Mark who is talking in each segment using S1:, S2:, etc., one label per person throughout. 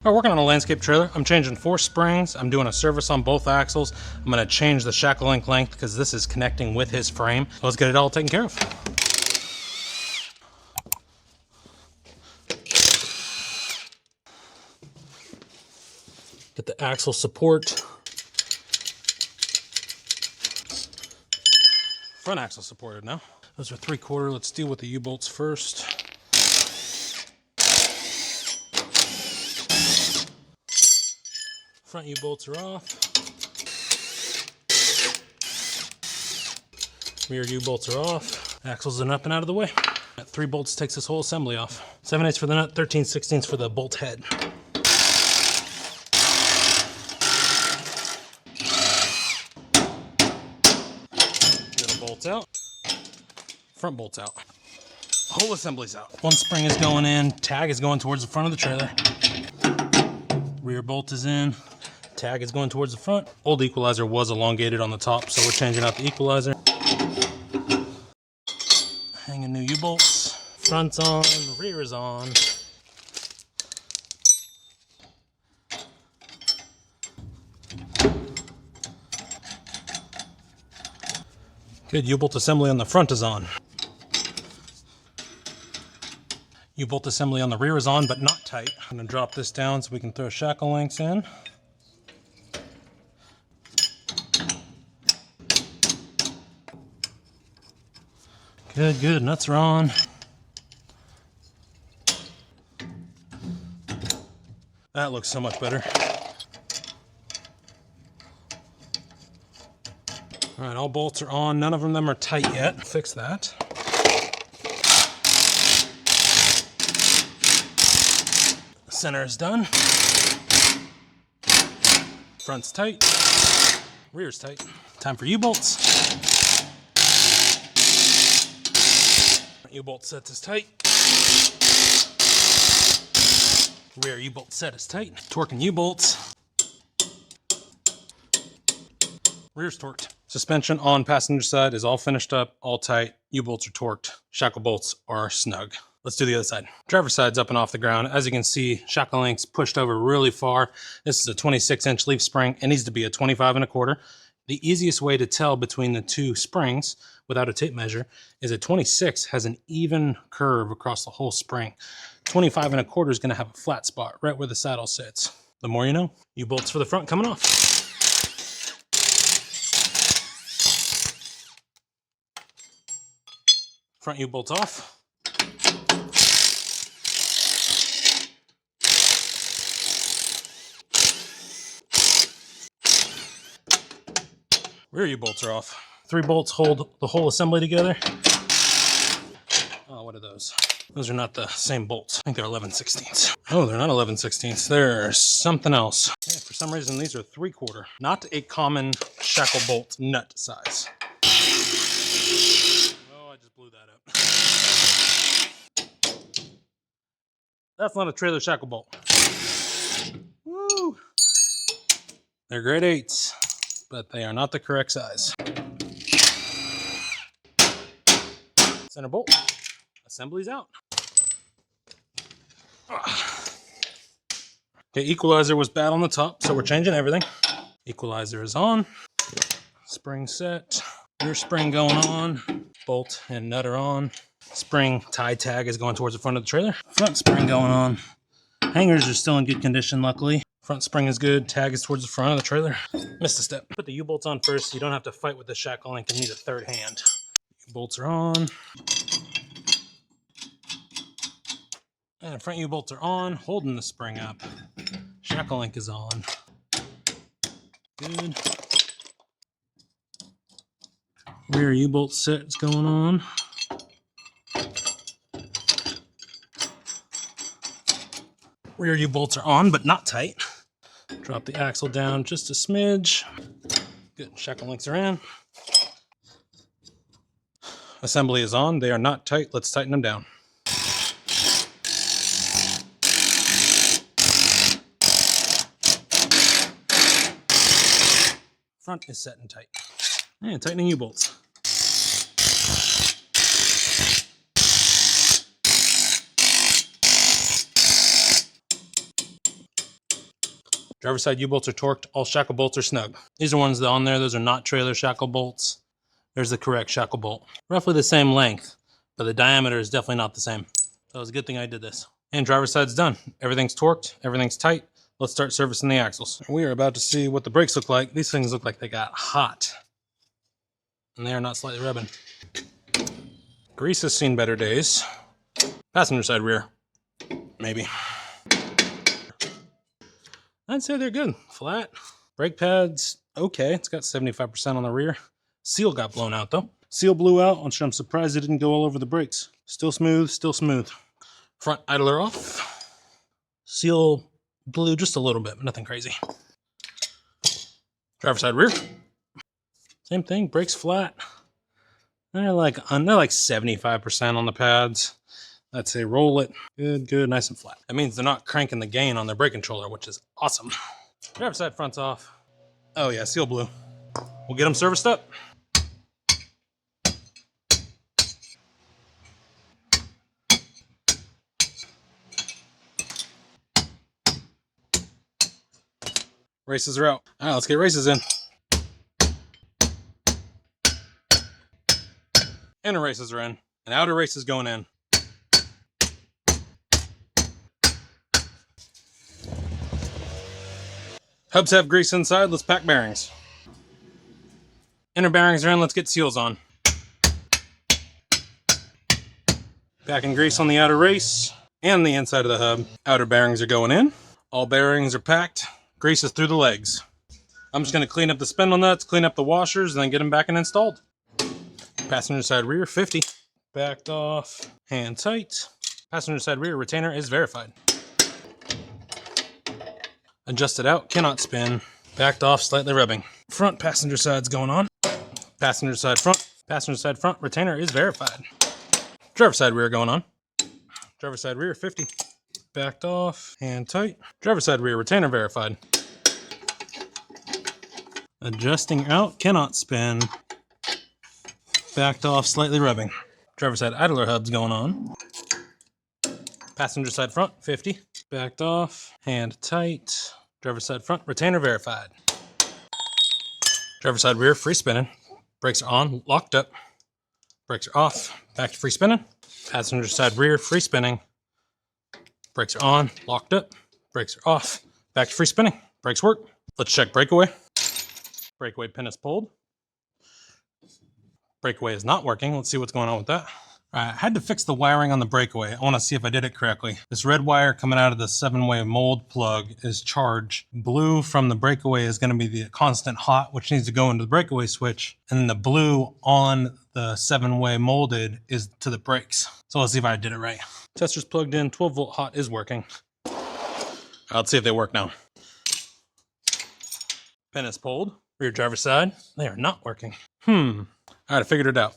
S1: We're working on a landscape trailer. I'm changing 4 springs. I'm doing a service on both axles. I'm gonna change the shackle length because this is connecting with his frame. So let's get it all taken care of. Get the axle support. Front axle supported now. Those are 3/4. Let's deal with the U-bolts first. Front U-bolts are off. Rear U-bolts are off. Axles are up and out of the way. That 3 bolts takes this whole assembly off. 7/8 for the nut, 13/16 for the bolt head. Middle bolts out. Front bolts out. Whole assembly's out. 1 spring is going in. Tag is going towards the front of the trailer. Rear bolt is in. Tag is going towards the front. Old equalizer was elongated on the top, so we're changing out the equalizer. Hanging new U-bolts. Front's on, rear is on. Good, U-bolt assembly on the front is on. U-bolt assembly on the rear is on, but not tight. I'm gonna drop this down so we can throw shackle links in. Good, good, nuts are on. That looks so much better. All right, all bolts are on. None of them are tight yet. Fix that. Center is done. Front's tight. Rear's tight. Time for U-bolts. U-bolt set is tight. Rear U-bolt set is tight. Torquing U-bolts. Rear's torqued. Suspension on passenger side is all finished up, all tight. U-bolts are torqued. Shackle bolts are snug. Let's do the other side. Driver's side's up and off the ground. As you can see, shackle links pushed over really far. This is a 26-inch leaf spring. It needs to be a 25 1/4. The easiest way to tell between the 2 springs without a tape measure is a 26 has an even curve across the whole spring. 25 1/4 is gonna have a flat spot right where the saddle sits. The more you know. U-bolts for the front coming off. Front U-bolts off. Rear U-bolts are off. 3 bolts hold the whole assembly together. Oh, what are those? Those are not the same bolts. I think they're 11/16. Oh, they're not 11/16. They're something else. Yeah, for some reason, these are 3/4. Not a common shackle bolt nut size. Oh, I just blew that up. That's not a trailer shackle bolt. Woo! They're grade 8s, but they are not the correct size. Center bolt. Assembly's out. Okay, equalizer was bad on the top, so we're changing everything. Equalizer is on. Spring set. Rear spring going on. Bolt and nut are on. Spring tie tag is going towards the front of the trailer. Front spring going on. Hangers are still in good condition, luckily. Front spring is good. Tag is towards the front of the trailer. Missed a step. Put the U-bolts on first so you don't have to fight with the shackle link and need a third hand. U-bolts are on. And front U-bolts are on, holding the spring up. Shackle link is on. Good. Rear U-bolt set is going on. Rear U-bolts are on, but not tight. Drop the axle down just a smidge. Good, shackle links are in. Assembly is on. They are not tight. Let's tighten them down. Front is set and tight. And tightening U-bolts. Driver's side U-bolts are torqued. All shackle bolts are snug. These are ones that on there. Those are not trailer shackle bolts. There's the correct shackle bolt. Roughly the same length, but the diameter is definitely not the same. So it was a good thing I did this. And driver's side's done. Everything's torqued. Everything's tight. Let's start servicing the axles. We are about to see what the brakes look like. These things look like they got hot. And they are not slightly rubbing. Grease has seen better days. Passenger side rear. Maybe. I'd say they're good. Flat. Brake pads, okay. It's got 75% on the rear. Seal got blown out though. Seal blew out, which I'm surprised it didn't go all over the brakes. Still smooth, still smooth. Front idler off. Seal blew just a little bit, but nothing crazy. Driver's side rear. Same thing, brakes flat. They're like 75% on the pads. I'd say roll it. Good, good, nice and flat. That means they're not cranking the gain on their brake controller, which is awesome. Driver's side front's off. Oh yeah, seal blew. We'll get them serviced up. Races are out. All right, let's get races in. Inner races are in, and outer races going in. Hubs have grease inside, let's pack bearings. Inner bearings are in, let's get seals on. Packing grease on the outer race and the inside of the hub. Outer bearings are going in. All bearings are packed. Grease is through the legs. I'm just going to clean up the spindle nuts, clean up the washers, and then get them back and installed. Passenger side rear, 50. Backed off, hand tight. Passenger side rear retainer is verified. Adjusted out, cannot spin. Backed off, slightly rubbing. Front passenger side's going on. Passenger side front retainer is verified. Driver side rear going on. Driver side rear, 50. Backed off, hand tight. Driver side rear retainer verified. Adjusting out, cannot spin. Backed off, slightly rubbing. Driver side idler hub's going on. Passenger side front, 50. Backed off, hand tight. Driver side front, retainer verified. Driver side rear, free spinning. Brakes are on, locked up. Brakes are off, back to free spinning. Passenger side rear, free spinning. Brakes are on, locked up. Brakes are off, back to free spinning. Brakes work. Let's check breakaway. Breakaway pin is pulled. Breakaway is not working. Let's see what's going on with that. All right, I had to fix the wiring on the breakaway. I want to see if I did it correctly. This red wire coming out of the 7-way mold plug is charged. Blue from the breakaway is going to be the constant hot, which needs to go into the breakaway switch. And then the blue on the 7-way molded is to the brakes. So let's see if I did it right. Tester's plugged in, 12-volt hot is working. Let's see if they work now. Pin is pulled. Rear driver side, they are not working. All right, I figured it out.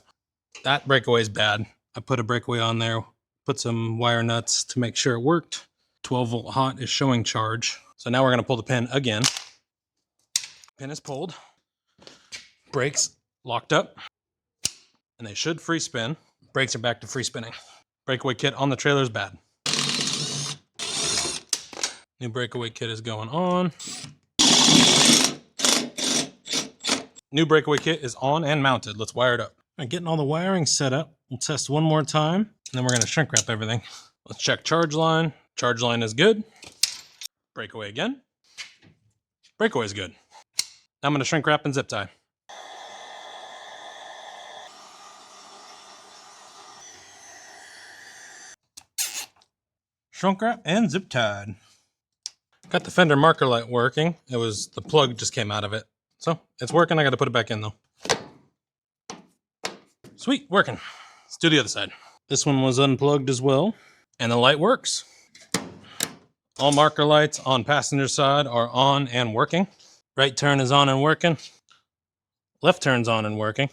S1: That breakaway is bad. I put a breakaway on there, put some wire nuts to make sure it worked. 12-volt hot is showing charge. So now we're gonna pull the pin again. Pin is pulled. Brakes locked up. And they should free spin. Brakes are back to free spinning. Breakaway kit on the trailer is bad. New breakaway kit is going on. New breakaway kit is on and mounted. Let's wire it up. All right, getting all the wiring set up. We'll test one more time, and then we're going to shrink wrap everything. Let's check charge line. Charge line is good. Breakaway again. Breakaway is good. Now I'm going to shrink wrap and zip tie. Shrink wrap and zip tied. Got the fender marker light working. It was the plug just came out of it. So it's working. I got to put it back in though. Sweet, working. Let's do the other side. This one was unplugged as well, and the light works. All marker lights on passenger side are on and working. Right turn is on and working. Left turn's on and working.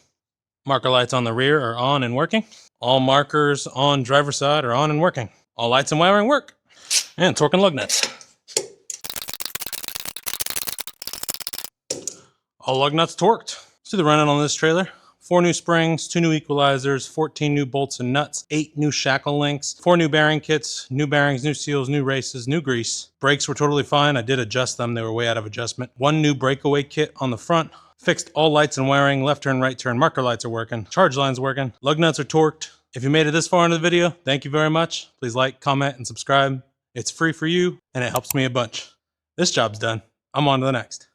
S1: Marker lights on the rear are on and working. All markers on driver side are on and working. All lights and wiring work. And torque and lug nuts. All lug nuts torqued. Let's do the run-in on this trailer. 4 new springs, 2 new equalizers, 14 new bolts and nuts, 8 new shackle links, 4 new bearing kits, new bearings, new seals, new races, new grease. Brakes were totally fine. I did adjust them. They were way out of adjustment. 1 new breakaway kit on the front. Fixed all lights and wiring. Left turn, right turn, marker lights are working. Charge line's working. Lug nuts are torqued. If you made it this far into the video, thank you very much. Please like, comment, and subscribe. It's free for you, and it helps me a bunch. This job's done. I'm on to the next.